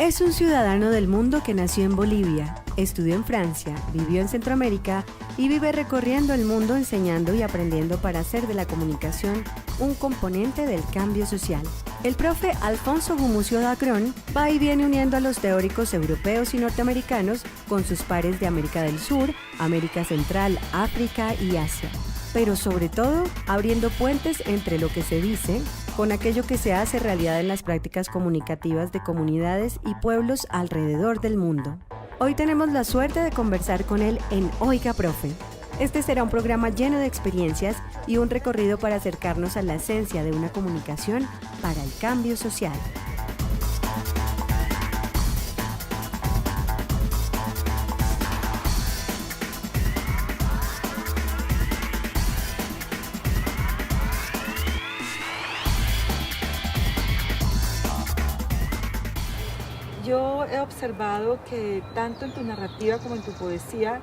Es un ciudadano del mundo que nació en Bolivia, estudió en Francia, vivió en Centroamérica y vive recorriendo el mundo enseñando y aprendiendo para hacer de la comunicación un componente del cambio social. El profe Alfonso Gumucio Dacrón va y viene uniendo a los teóricos europeos y norteamericanos con sus pares de América del Sur, América Central, África y Asia. Pero sobre todo, abriendo puentes entre lo que se dice con aquello que se hace realidad en las prácticas comunicativas de comunidades y pueblos alrededor del mundo. Hoy tenemos la suerte de conversar con él en Oiga Profe. Este será un programa lleno de experiencias y un recorrido para acercarnos a la esencia de una comunicación para el cambio social. Yo he observado que tanto en tu narrativa como en tu poesía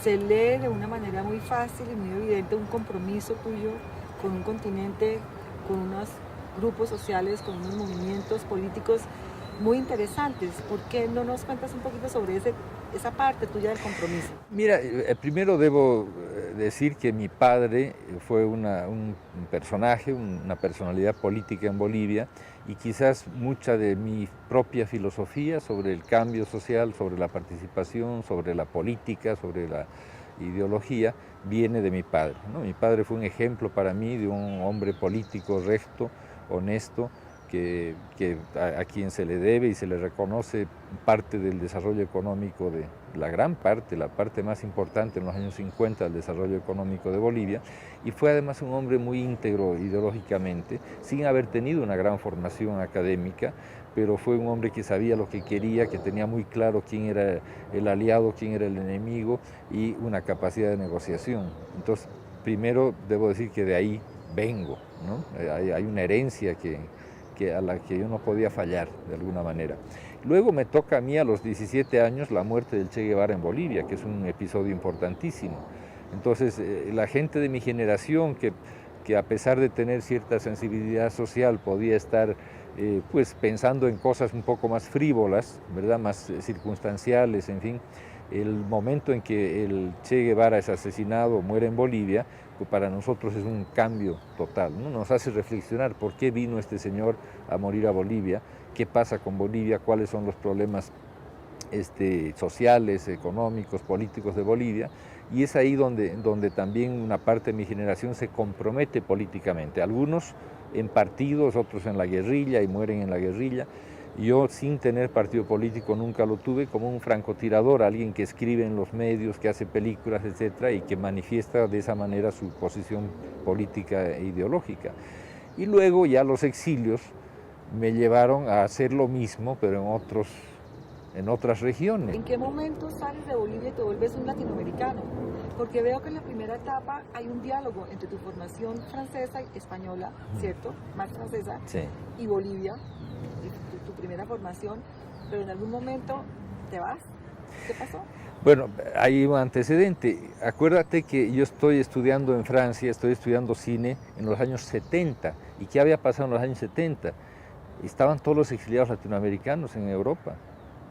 se lee de una manera muy fácil y muy evidente un compromiso tuyo con un continente, con unos grupos sociales, con unos movimientos políticos muy interesantes. ¿Por qué no nos cuentas un poquito sobre esa parte tuya del compromiso? Mira, primero debo decir que mi padre fue un personaje, una personalidad política en Bolivia, y quizás mucha de mi propia filosofía sobre el cambio social, sobre la participación, sobre la política, sobre la ideología, viene de mi padre, ¿no? Mi padre fue un ejemplo para mí de un hombre político recto, honesto, a quien se le debe y se le reconoce parte del desarrollo económico de la gran parte, la parte más importante en los años 50 del desarrollo económico de Bolivia, y fue además un hombre muy íntegro ideológicamente, sin haber tenido una gran formación académica, pero fue un hombre que sabía lo que quería, que tenía muy claro quién era el aliado, quién era el enemigo, y una capacidad de negociación. Entonces, primero debo decir que de ahí vengo, ¿no? Hay una herencia a la que yo no podía fallar de alguna manera. Luego me toca a mí a los 17 años la muerte del Che Guevara en Bolivia, que es un episodio importantísimo. Entonces la gente de mi generación que a pesar de tener cierta sensibilidad social podía estar pues pensando en cosas un poco más frívolas, ¿verdad? Más circunstanciales, en fin. El momento en que el Che Guevara es asesinado, muere en Bolivia, pues para nosotros es un cambio total, ¿no? Nos hace reflexionar por qué vino este señor a morir a Bolivia, qué pasa con Bolivia, cuáles son los problemas sociales, económicos, políticos de Bolivia, y es ahí donde también una parte de mi generación se compromete políticamente, algunos en partidos, otros en la guerrilla y mueren en la guerrilla. Yo, sin tener partido político, nunca lo tuve, como un francotirador, alguien que escribe en los medios, que hace películas, etcétera, y que manifiesta de esa manera su posición política e ideológica. Y luego ya los exilios me llevaron a hacer lo mismo, pero en otras regiones. ¿En qué momento sales de Bolivia y te vuelves un latinoamericano? Porque veo que en la primera etapa hay un diálogo entre tu formación francesa y española, ¿cierto? Más francesa, sí, y Bolivia, tu primera formación, pero en algún momento te vas. ¿Qué pasó? Bueno, hay un antecedente. Acuérdate que yo estoy estudiando en Francia, estoy estudiando cine en los años 70. ¿Y qué había pasado en los años 70? Estaban todos los exiliados latinoamericanos en Europa.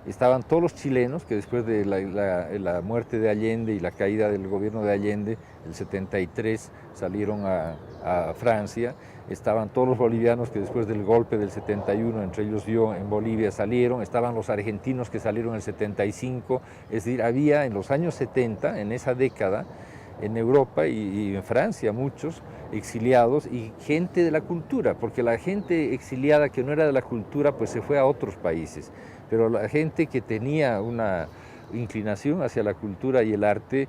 Estaban todos los chilenos que después de la muerte de Allende y la caída del gobierno de Allende, el 73, salieron a Francia. Estaban todos los bolivianos que después del golpe del 71, entre ellos yo en Bolivia, salieron. Estaban los argentinos que salieron en el 75. Es decir, había en los años 70, en esa década, en Europa y en Francia muchos exiliados y gente de la cultura, porque la gente exiliada que no era de la cultura pues se fue a otros países, pero la gente que tenía una inclinación hacia la cultura y el arte,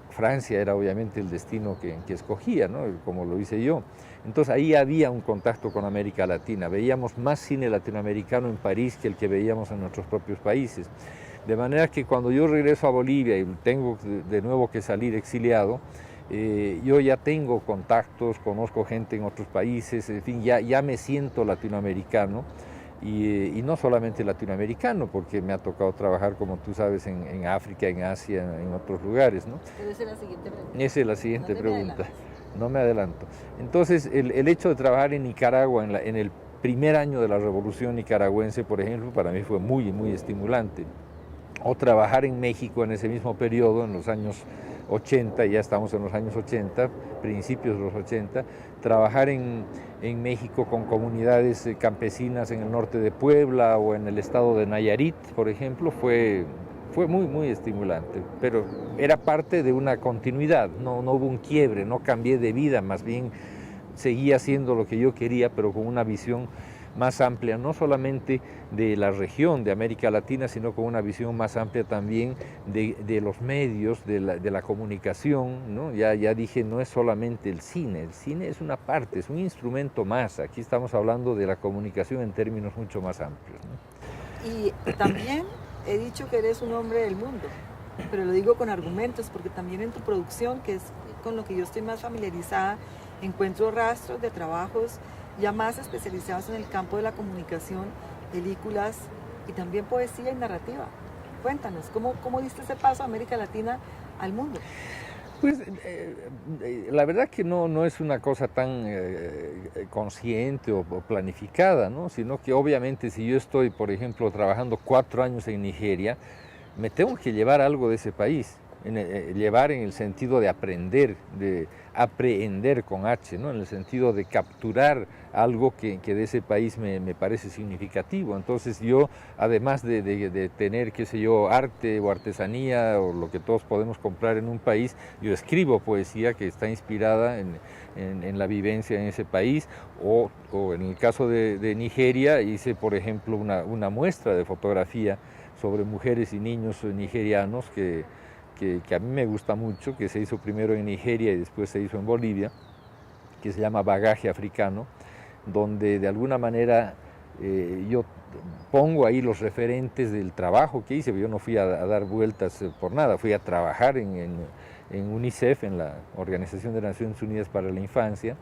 Francia era obviamente el destino que escogía, ¿no? Como lo hice yo. Entonces ahí había un contacto con América Latina, veíamos más cine latinoamericano en París que el que veíamos en nuestros propios países. De manera que cuando yo regreso a Bolivia y tengo de nuevo que salir exiliado, yo ya tengo contactos, conozco gente en otros países, en fin, ya me siento latinoamericano y no solamente latinoamericano, porque me ha tocado trabajar, como tú sabes, en África, en Asia, en otros lugares, ¿no? Pero esa es la siguiente pregunta. Esa es la siguiente pregunta. No me adelanto. Entonces, el hecho de trabajar en Nicaragua, en el primer año de la Revolución Nicaragüense, por ejemplo, para mí fue muy, muy estimulante. O trabajar en México en ese mismo periodo, en los años 80, ya estamos en los años 80, principios de los 80, trabajar en México con comunidades campesinas en el norte de Puebla o en el estado de Nayarit, por ejemplo, fue muy, muy estimulante, pero era parte de una continuidad, no hubo un quiebre, no cambié de vida, más bien seguía haciendo lo que yo quería, pero con una visión más amplia, no solamente de la región de América Latina, sino con una visión más amplia también de los medios, de la comunicación, ¿no? Ya dije, no es solamente el cine es una parte, es un instrumento más, aquí estamos hablando de la comunicación en términos mucho más amplios, ¿no? Y también he dicho que eres un hombre del mundo, pero lo digo con argumentos, porque también en tu producción, que es con lo que yo estoy más familiarizada, encuentro rastros de trabajos ya más especializados en el campo de la comunicación, películas y también poesía y narrativa. Cuéntanos, ¿cómo diste ese paso a América Latina al mundo? Pues la verdad que no es una cosa tan consciente o planificada, ¿no? Sino que obviamente si yo estoy, por ejemplo, trabajando 4 años en Nigeria, me tengo que llevar algo de ese país. Llevar en el sentido de aprender, de aprehender con H, ¿no? En el sentido de capturar algo que de ese país me parece significativo. Entonces yo, además de tener, qué sé yo, arte o artesanía o lo que todos podemos comprar en un país, yo escribo poesía que está inspirada en la vivencia en ese país, o en el caso de Nigeria hice, por ejemplo, una muestra de fotografía sobre mujeres y niños nigerianos que a mí me gusta mucho, que se hizo primero en Nigeria y después se hizo en Bolivia, que se llama Bagaje Africano, donde de alguna manera yo pongo ahí los referentes del trabajo que hice. Yo no fui a dar vueltas por nada, fui a trabajar en UNICEF, en la Organización de Naciones Unidas para la Infancia,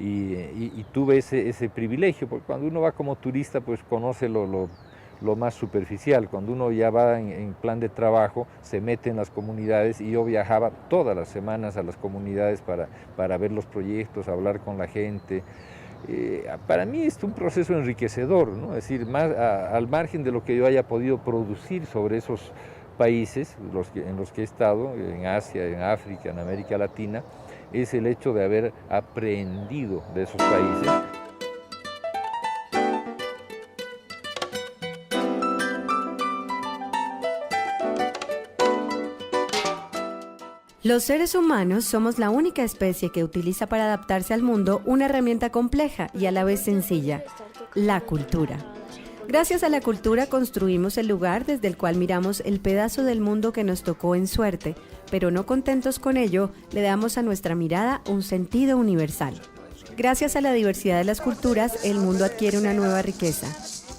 y tuve ese privilegio, porque cuando uno va como turista pues conoce lo más superficial. Cuando uno ya va en plan de trabajo, se mete en las comunidades, y yo viajaba todas las semanas a las comunidades para ver los proyectos, hablar con la gente. Para mí es un proceso enriquecedor, ¿no? Es decir, al margen de lo que yo haya podido producir sobre esos países en los que he estado, en Asia, en África, en América Latina, es el hecho de haber aprendido de esos países. Los seres humanos somos la única especie que utiliza para adaptarse al mundo una herramienta compleja y a la vez sencilla, la cultura. Gracias a la cultura construimos el lugar desde el cual miramos el pedazo del mundo que nos tocó en suerte, pero no contentos con ello, le damos a nuestra mirada un sentido universal. Gracias a la diversidad de las culturas, el mundo adquiere una nueva riqueza.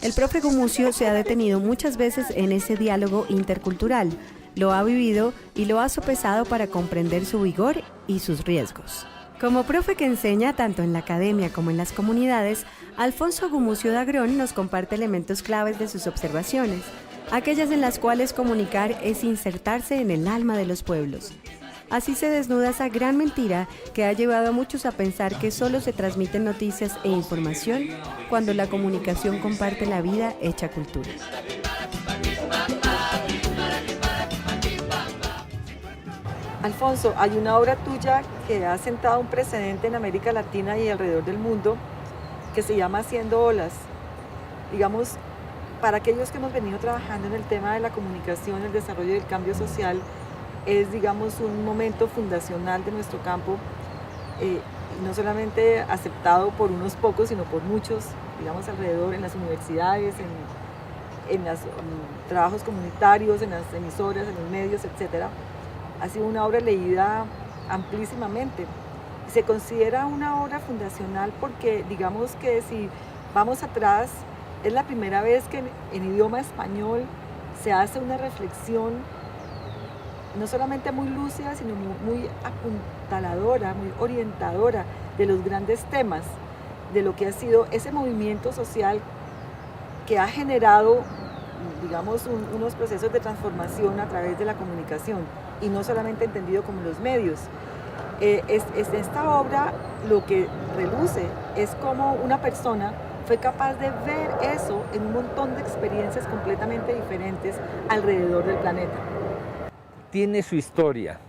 El profe Gumucio se ha detenido muchas veces en ese diálogo intercultural, lo ha vivido y lo ha sopesado para comprender su vigor y sus riesgos. Como profe que enseña tanto en la academia como en las comunidades, Alfonso Gumucio Dagrón nos comparte elementos claves de sus observaciones, aquellas en las cuales comunicar es insertarse en el alma de los pueblos. Así se desnuda esa gran mentira que ha llevado a muchos a pensar que solo se transmiten noticias e información cuando la comunicación comparte la vida hecha cultura. Alfonso, hay una obra tuya que ha sentado un precedente en América Latina y alrededor del mundo que se llama Haciendo Olas. Digamos, para aquellos que hemos venido trabajando en el tema de la comunicación, el desarrollo del cambio social, es, digamos, un momento fundacional de nuestro campo, no solamente aceptado por unos pocos, sino por muchos, digamos, alrededor, en las universidades, en los trabajos comunitarios, en las emisoras, en los medios, etc. Ha sido una obra leída amplísimamente. Se considera una obra fundacional porque, digamos que si vamos atrás, es la primera vez que en idioma español se hace una reflexión no solamente muy lúcida, sino muy apuntaladora, muy orientadora de los grandes temas, de lo que ha sido ese movimiento social que ha generado, digamos, unos procesos de transformación a través de la comunicación, y no solamente entendido como los medios. Esta obra lo que reluce es como una persona fue capaz de ver eso en un montón de experiencias completamente diferentes alrededor del planeta. Tiene su historia,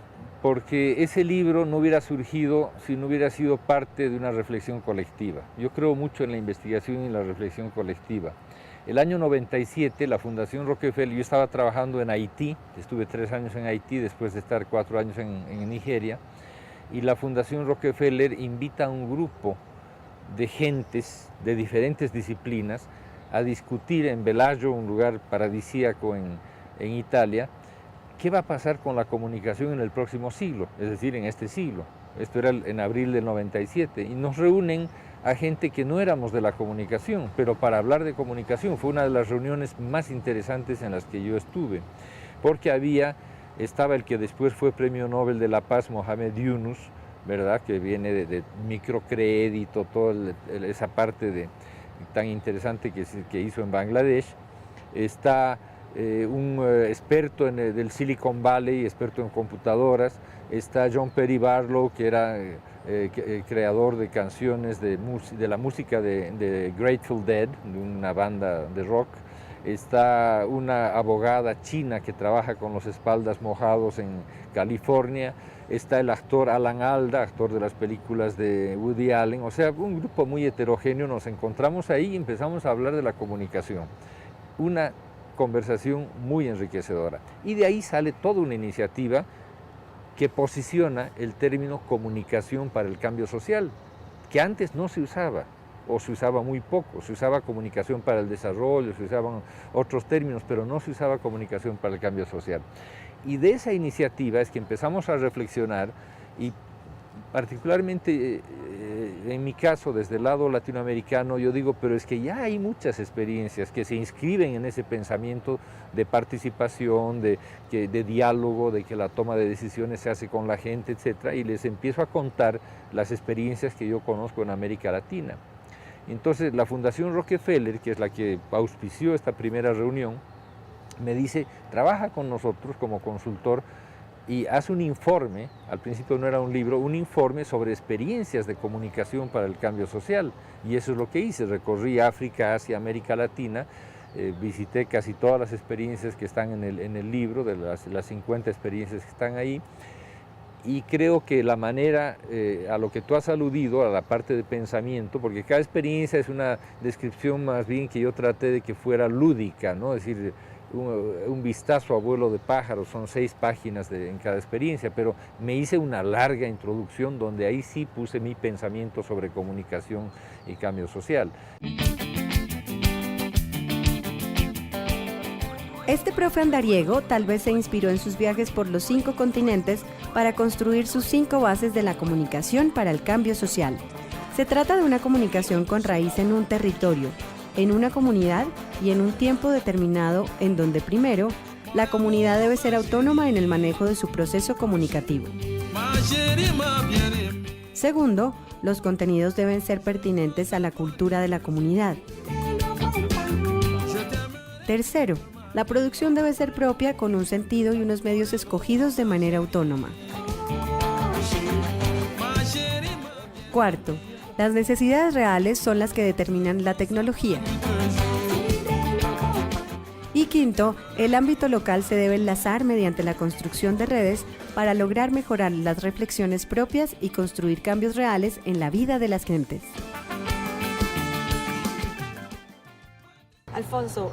porque ese libro no hubiera surgido si no hubiera sido parte de una reflexión colectiva. Yo creo mucho en la investigación y la reflexión colectiva. El año 97, la Fundación Rockefeller, yo estaba trabajando en Haití, estuve 3 años en Haití después de estar 4 años en Nigeria, y la Fundación Rockefeller invita a un grupo de gentes de diferentes disciplinas a discutir en Bellagio, un lugar paradisíaco en Italia, qué va a pasar con la comunicación en el próximo siglo, es decir, en este siglo. Esto era en abril del 97, y nos reúnen a gente que no éramos de la comunicación, pero para hablar de comunicación fue una de las reuniones más interesantes en las que yo estuve, porque estaba el que después fue Premio Nobel de la Paz, Mohamed Yunus, ¿verdad?, que viene de microcrédito, toda esa parte tan interesante que hizo en Bangladesh. Está un experto del Silicon Valley, experto en computadoras. Está John Perry Barlow, que era creador de canciones de la música de Grateful Dead, de una banda de rock. Está una abogada china que trabaja con los espaldas mojados en California. Está el actor Alan Alda, actor de las películas de Woody Allen. O sea, un grupo muy heterogéneo. Nos encontramos ahí y empezamos a hablar de la comunicación. Una conversación muy enriquecedora. Y de ahí sale toda una iniciativa que posiciona el término comunicación para el cambio social, que antes no se usaba, o se usaba muy poco. Se usaba comunicación para el desarrollo, se usaban otros términos, pero no se usaba comunicación para el cambio social. Y de esa iniciativa es que empezamos a reflexionar, y particularmente en mi caso, desde el lado latinoamericano, yo digo, pero es que ya hay muchas experiencias que se inscriben en ese pensamiento de participación, de diálogo, de que la toma de decisiones se hace con la gente, etc. Y les empiezo a contar las experiencias que yo conozco en América Latina. Entonces, la Fundación Rockefeller, que es la que auspició esta primera reunión, me dice, trabaja con nosotros como consultor y hace un informe, al principio no era un libro, un informe sobre experiencias de comunicación para el cambio social. Y eso es lo que hice, recorrí África, Asia, América Latina, visité casi todas las experiencias que están en el libro, de las 50 experiencias que están ahí. Y creo que la manera, a lo que tú has aludido, a la parte de pensamiento, porque cada experiencia es una descripción más bien que yo traté de que fuera lúdica, ¿no? Es decir, un vistazo a vuelo de pájaro, son 6 páginas en cada experiencia, pero me hice una larga introducción donde ahí sí puse mi pensamiento sobre comunicación y cambio social. Este profe andariego tal vez se inspiró en sus viajes por los 5 continentes para construir sus 5 bases de la comunicación para el cambio social. Se trata de una comunicación con raíz en un territorio, en una comunidad y en un tiempo determinado, en donde primero, la comunidad debe ser autónoma en el manejo de su proceso comunicativo. Segundo, los contenidos deben ser pertinentes a la cultura de la comunidad. Tercero, la producción debe ser propia con un sentido y unos medios escogidos de manera autónoma. Cuarto, las necesidades reales son las que determinan la tecnología. Y quinto, el ámbito local se debe enlazar mediante la construcción de redes para lograr mejorar las reflexiones propias y construir cambios reales en la vida de las gentes. Alfonso,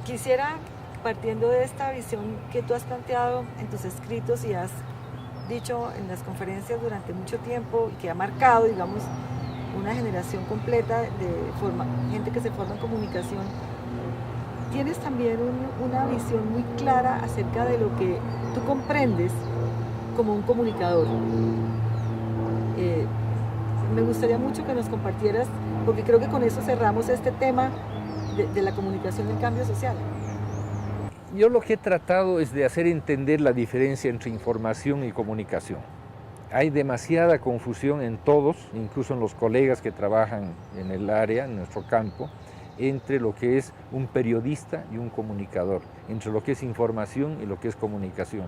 quisiera, partiendo de esta visión que tú has planteado en tus escritos y has dicho en las conferencias durante mucho tiempo y que ha marcado, digamos, una generación completa de gente que se forma en comunicación, tienes también una visión muy clara acerca de lo que tú comprendes como un comunicador. Me gustaría mucho que nos compartieras, porque creo que con eso cerramos este tema de la comunicación del cambio social. Yo lo que he tratado es de hacer entender la diferencia entre información y comunicación. Hay demasiada confusión en todos, incluso en los colegas que trabajan en el área, en nuestro campo, entre lo que es un periodista y un comunicador, entre lo que es información y lo que es comunicación.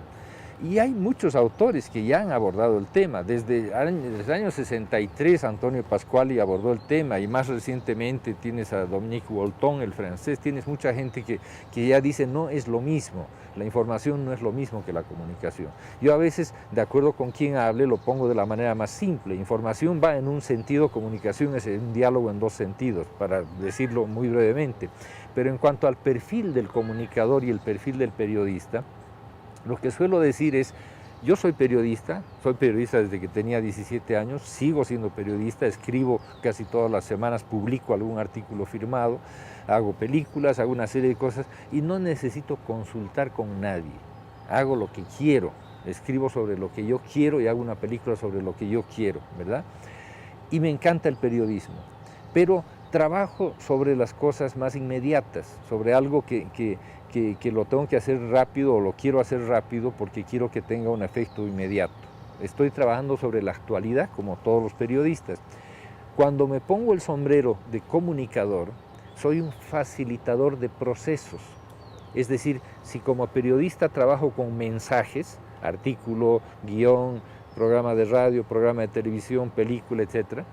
Y hay muchos autores que ya han abordado el tema. Desde el año 63 Antonio Pasquali abordó el tema, y más recientemente tienes a Dominique Bolton, el francés, tienes mucha gente que ya dice no es lo mismo, la información no es lo mismo que la comunicación. Yo a veces, de acuerdo con quien hable, lo pongo de la manera más simple. Información va en un sentido, comunicación es un diálogo en dos sentidos, para decirlo muy brevemente. Pero en cuanto al perfil del comunicador y el perfil del periodista, lo que suelo decir es, yo soy periodista desde que tenía 17 años, sigo siendo periodista, escribo casi todas las semanas, publico algún artículo firmado, hago películas, hago una serie de cosas y no necesito consultar con nadie, hago lo que quiero, escribo sobre lo que yo quiero y hago una película sobre lo que yo quiero, ¿verdad? Y me encanta el periodismo, pero trabajo sobre las cosas más inmediatas, sobre algo que lo tengo que hacer rápido o lo quiero hacer rápido porque quiero que tenga un efecto inmediato. Estoy trabajando sobre la actualidad como todos los periodistas. Cuando me pongo el sombrero de comunicador, soy un facilitador de procesos. Es decir, si como periodista trabajo con mensajes, artículo, guión, programa de radio, programa de televisión, película, etc.,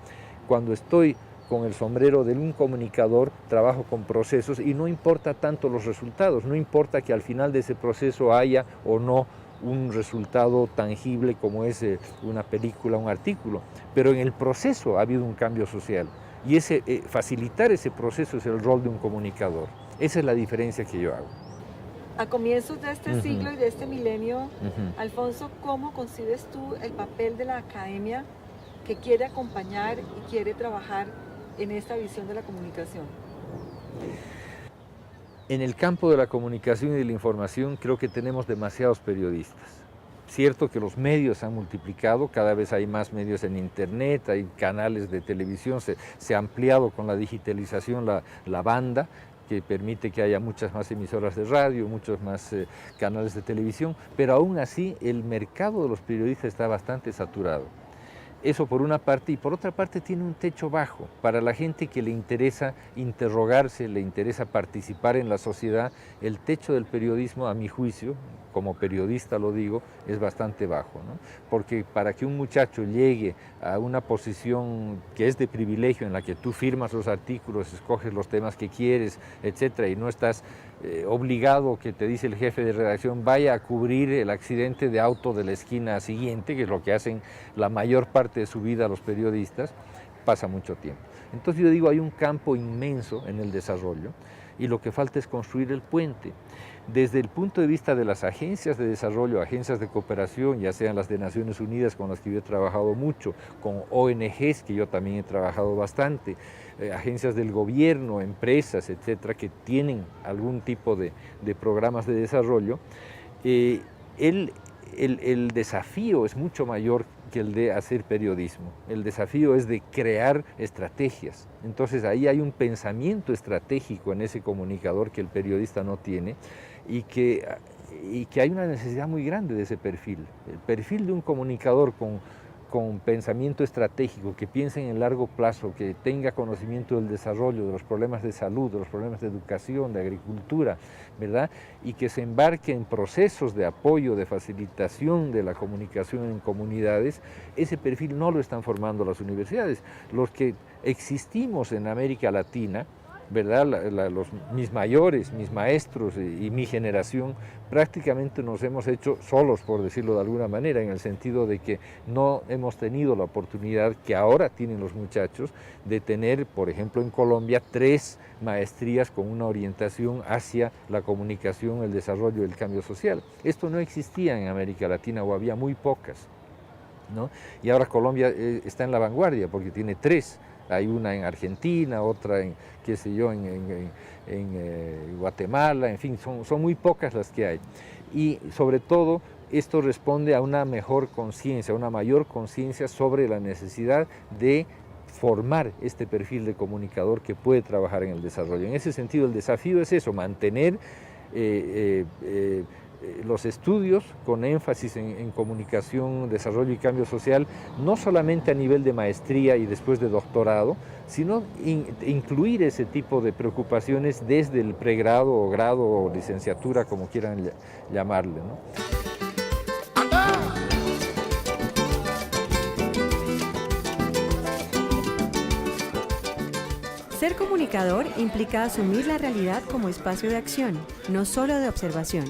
cuando estoy con el sombrero de un comunicador, trabajo con procesos y no importa tanto los resultados, no importa que al final de ese proceso haya o no un resultado tangible como es una película, un artículo, pero en el proceso ha habido un cambio social y facilitar ese proceso es el rol de un comunicador. Esa es la diferencia que yo hago. A comienzos de este siglo y de este milenio, Alfonso, ¿cómo concibes tú el papel de la academia que quiere acompañar y quiere trabajar en esta visión de la comunicación? En el campo de la comunicación y de la información creo que tenemos demasiados periodistas. Cierto que los medios se han multiplicado, cada vez hay más medios en internet, hay canales de televisión, se ha ampliado con la digitalización la banda, que permite que haya muchas más emisoras de radio, muchos más canales de televisión, pero aún así el mercado de los periodistas está bastante saturado. Eso por una parte, y por otra parte tiene un techo bajo. Para la gente que le interesa interrogarse, le interesa participar en la sociedad, el techo del periodismo, a mi juicio, como periodista lo digo, es bastante bajo, ¿no? Porque para que un muchacho llegue a una posición que es de privilegio, en la que tú firmas los artículos, escoges los temas que quieres, etcétera, y no estás obligado, que te dice el jefe de redacción, vaya a cubrir el accidente de auto de la esquina siguiente, que es lo que hacen la mayor parte de su vida los periodistas, pasa mucho tiempo. Entonces yo digo, hay un campo inmenso en el desarrollo y lo que falta es construir el puente. Desde el punto de vista de las agencias de desarrollo, agencias de cooperación, ya sean las de Naciones Unidas, con las que yo he trabajado mucho, con ONGs, que yo también he trabajado bastante, agencias del gobierno, empresas, etcétera, que tienen algún tipo de programas de desarrollo, el desafío es mucho mayor que el de hacer periodismo. El desafío es de crear estrategias. Entonces ahí hay un pensamiento estratégico en ese comunicador que el periodista no tiene y que hay una necesidad muy grande de ese perfil. El perfil de un comunicador con pensamiento estratégico, que piense en el largo plazo, que tenga conocimiento del desarrollo, de los problemas de salud, de los problemas de educación, de agricultura, ¿verdad? Y que se embarque en procesos de apoyo, de facilitación de la comunicación en comunidades, ese perfil no lo están formando las universidades. Los que existimos en América Latina, ¿verdad? Mis mayores, mis maestros y mi generación prácticamente nos hemos hecho solos, por decirlo de alguna manera, en el sentido de que no hemos tenido la oportunidad que ahora tienen los muchachos de tener, por ejemplo, en Colombia, 3 maestrías con una orientación hacia la comunicación, el desarrollo y el cambio social. Esto no existía en América Latina o había muy pocas, ¿no? Y ahora Colombia está en la vanguardia porque tiene 3. Hay una en Argentina, otra en, qué sé yo, en Guatemala, en fin, son muy pocas las que hay. Y sobre todo, esto responde a una mejor conciencia, una mayor conciencia sobre la necesidad de formar este perfil de comunicador que puede trabajar en el desarrollo. En ese sentido, el desafío es eso, mantener los estudios con énfasis en comunicación, desarrollo y cambio social, no solamente a nivel de maestría y después de doctorado, sino incluir ese tipo de preocupaciones desde el pregrado o grado o licenciatura, como quieran llamarle, ¿no? Ser comunicador implica asumir la realidad como espacio de acción, no solo de observación.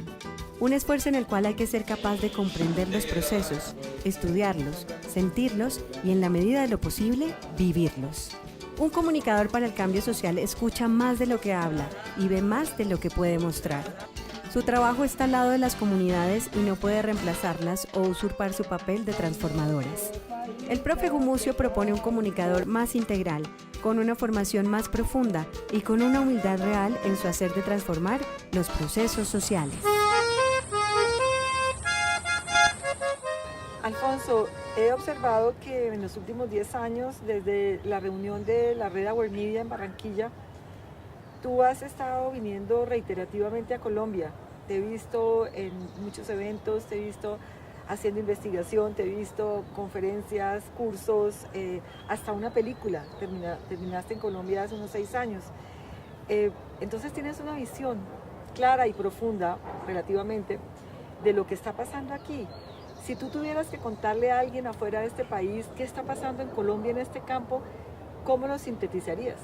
Un esfuerzo en el cual hay que ser capaz de comprender los procesos, estudiarlos, sentirlos y en la medida de lo posible, vivirlos. Un comunicador para el cambio social escucha más de lo que habla y ve más de lo que puede mostrar. Su trabajo está al lado de las comunidades y no puede reemplazarlas o usurpar su papel de transformadoras. El profe Gumucio propone un comunicador más integral, con una formación más profunda y con una humildad real en su hacer de transformar los procesos sociales. Alfonso, he observado que en los últimos 10 años, desde la reunión de la red Our Media en Barranquilla, tú has estado viniendo reiterativamente a Colombia. Te he visto en muchos eventos, te he visto haciendo investigación, te he visto conferencias, cursos, hasta una película. Terminaste en Colombia hace unos 6 años. Entonces tienes una visión clara y profunda, relativamente, de lo que está pasando aquí. Si tú tuvieras que contarle a alguien afuera de este país qué está pasando en Colombia en este campo, ¿cómo lo sintetizarías?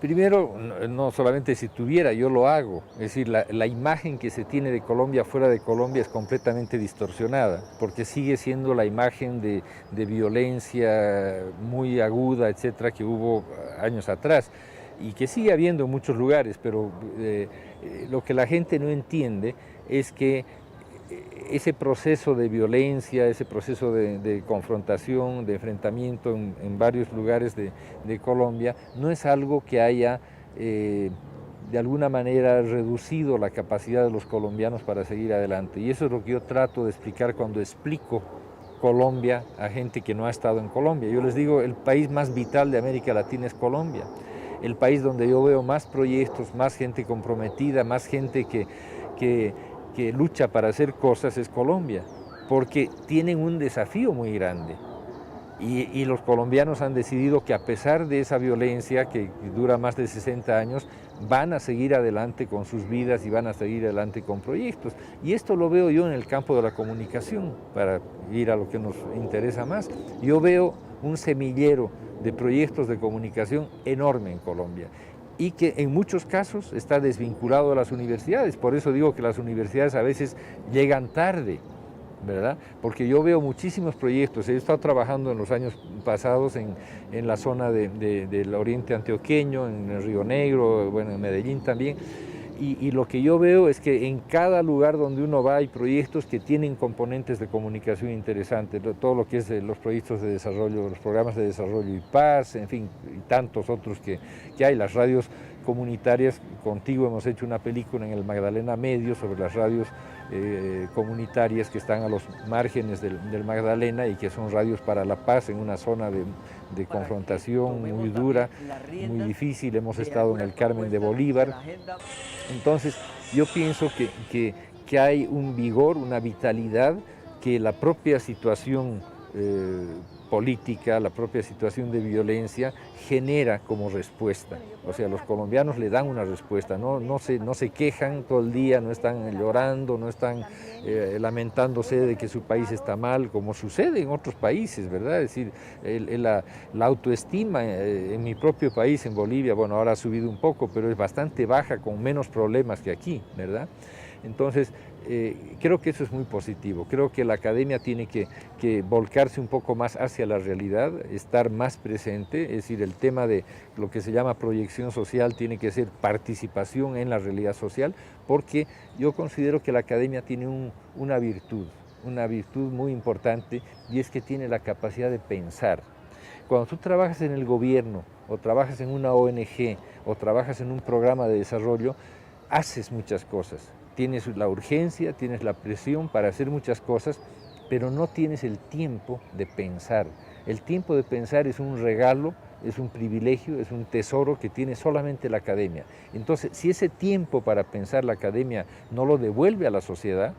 Primero, no solamente si tuviera, yo lo hago. Es decir, la imagen que se tiene de Colombia fuera de Colombia es completamente distorsionada, porque sigue siendo la imagen de violencia muy aguda, etcétera, que hubo años atrás y que sigue habiendo en muchos lugares, pero lo que la gente no entiende es que ese proceso de violencia, ese proceso de confrontación, de enfrentamiento en varios lugares de Colombia, no es algo que haya de alguna manera reducido la capacidad de los colombianos para seguir adelante. Y eso es lo que yo trato de explicar cuando explico Colombia a gente que no ha estado en Colombia. Yo les digo, el país más vital de América Latina es Colombia. El país donde yo veo más proyectos, más gente comprometida, más gente que lucha para hacer cosas es Colombia, porque tienen un desafío muy grande. Y los colombianos han decidido que a pesar de esa violencia que dura más de 60 años, van a seguir adelante con sus vidas y van a seguir adelante con proyectos. Y esto lo veo yo en el campo de la comunicación, para ir a lo que nos interesa más. Yo veo un semillero de proyectos de comunicación enorme en Colombia, y que en muchos casos está desvinculado de las universidades. Por eso digo que las universidades a veces llegan tarde, ¿verdad? Porque yo veo muchísimos proyectos. He estado trabajando en los años pasados en la zona del oriente antioqueño, en el Río Negro, bueno, en Medellín también. Y lo que yo veo es que en cada lugar donde uno va hay proyectos que tienen componentes de comunicación interesantes, todo lo que es los proyectos de desarrollo, los programas de desarrollo y paz, en fin, y tantos otros que hay, las radios comunitarias. Contigo hemos hecho una película en el Magdalena Medio sobre las radios comunitarias que están a los márgenes del Magdalena y que son radios para la paz en una zona de confrontación muy dura, muy difícil. Hemos estado en el Carmen de Bolívar. Entonces yo pienso que hay un vigor, una vitalidad que la propia situación política, la propia situación de violencia genera como respuesta. O sea, los colombianos le dan una respuesta, no se quejan todo el día, no están llorando, no están lamentándose de que su país está mal, como sucede en otros países, ¿verdad? Es decir, la autoestima en mi propio país, en Bolivia, bueno, ahora ha subido un poco, pero es bastante baja, con menos problemas que aquí, ¿verdad? Entonces, creo que eso es muy positivo. Creo que la academia tiene que volcarse un poco más hacia la realidad, estar más presente, es decir, el tema de lo que se llama proyección social tiene que ser participación en la realidad social, porque yo considero que la academia tiene una virtud muy importante, y es que tiene la capacidad de pensar. Cuando tú trabajas en el gobierno, o trabajas en una ONG, o trabajas en un programa de desarrollo, haces muchas cosas. Tienes la urgencia, tienes la presión para hacer muchas cosas, pero no tienes el tiempo de pensar. El tiempo de pensar es un regalo, es un privilegio, es un tesoro que tiene solamente la academia. Entonces, si ese tiempo para pensar la academia no lo devuelve a la sociedad,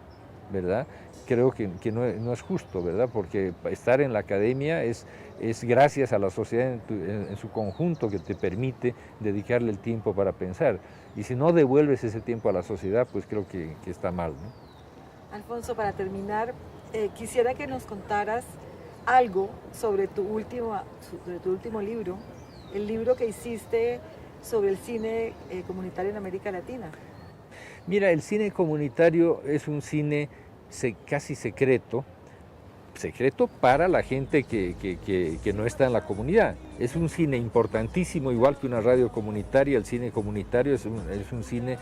¿verdad? Creo que no es justo, ¿verdad? Porque estar en la academia es gracias a la sociedad en su conjunto que te permite dedicarle el tiempo para pensar. Y si no devuelves ese tiempo a la sociedad, pues creo que está mal, ¿no? Alfonso, para terminar, quisiera que nos contaras algo sobre tu último libro, el libro que hiciste sobre el cine comunitario en América Latina? Mira, el cine comunitario es un cine casi secreto para la gente que no está en la comunidad. Es un cine importantísimo, igual que una radio comunitaria. El cine comunitario es un cine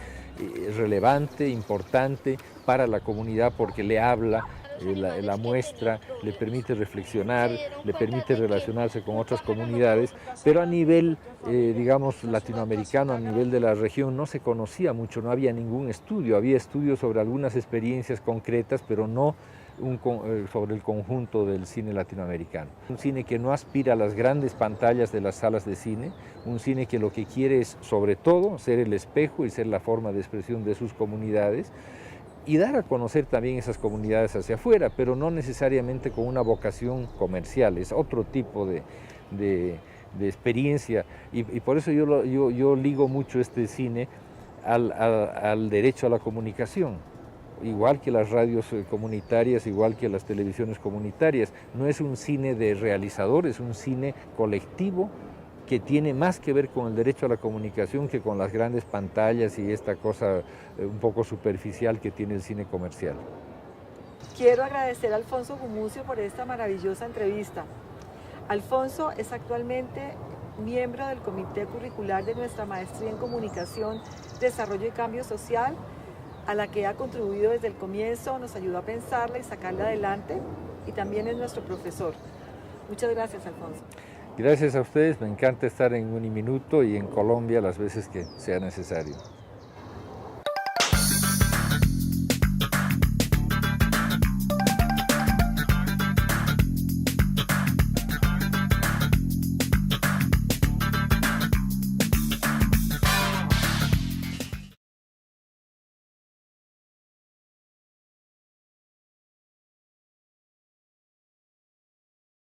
relevante, importante para la comunidad porque le habla, la muestra, le permite reflexionar, le permite relacionarse con otras comunidades, pero a nivel, digamos, latinoamericano, a nivel de la región, no se conocía mucho, no había ningún estudio. Había estudios sobre algunas experiencias concretas, pero no sobre el conjunto del cine latinoamericano. Un cine que no aspira a las grandes pantallas de las salas de cine, un cine que lo que quiere es, sobre todo, ser el espejo y ser la forma de expresión de sus comunidades y dar a conocer también esas comunidades hacia afuera, pero no necesariamente con una vocación comercial, es otro tipo de experiencia y por eso yo ligo mucho este cine al derecho a la comunicación. Igual que las radios comunitarias, igual que las televisiones comunitarias. No es un cine de realizador, es un cine colectivo que tiene más que ver con el derecho a la comunicación que con las grandes pantallas y esta cosa un poco superficial que tiene el cine comercial. Quiero agradecer a Alfonso Gumucio por esta maravillosa entrevista. Alfonso es actualmente miembro del comité curricular de nuestra maestría en Comunicación, Desarrollo y Cambio Social, a la que ha contribuido desde el comienzo, nos ayudó a pensarla y sacarla adelante, y también es nuestro profesor. Muchas gracias, Alfonso. Gracias a ustedes, me encanta estar en Uniminuto y en Colombia las veces que sea necesario.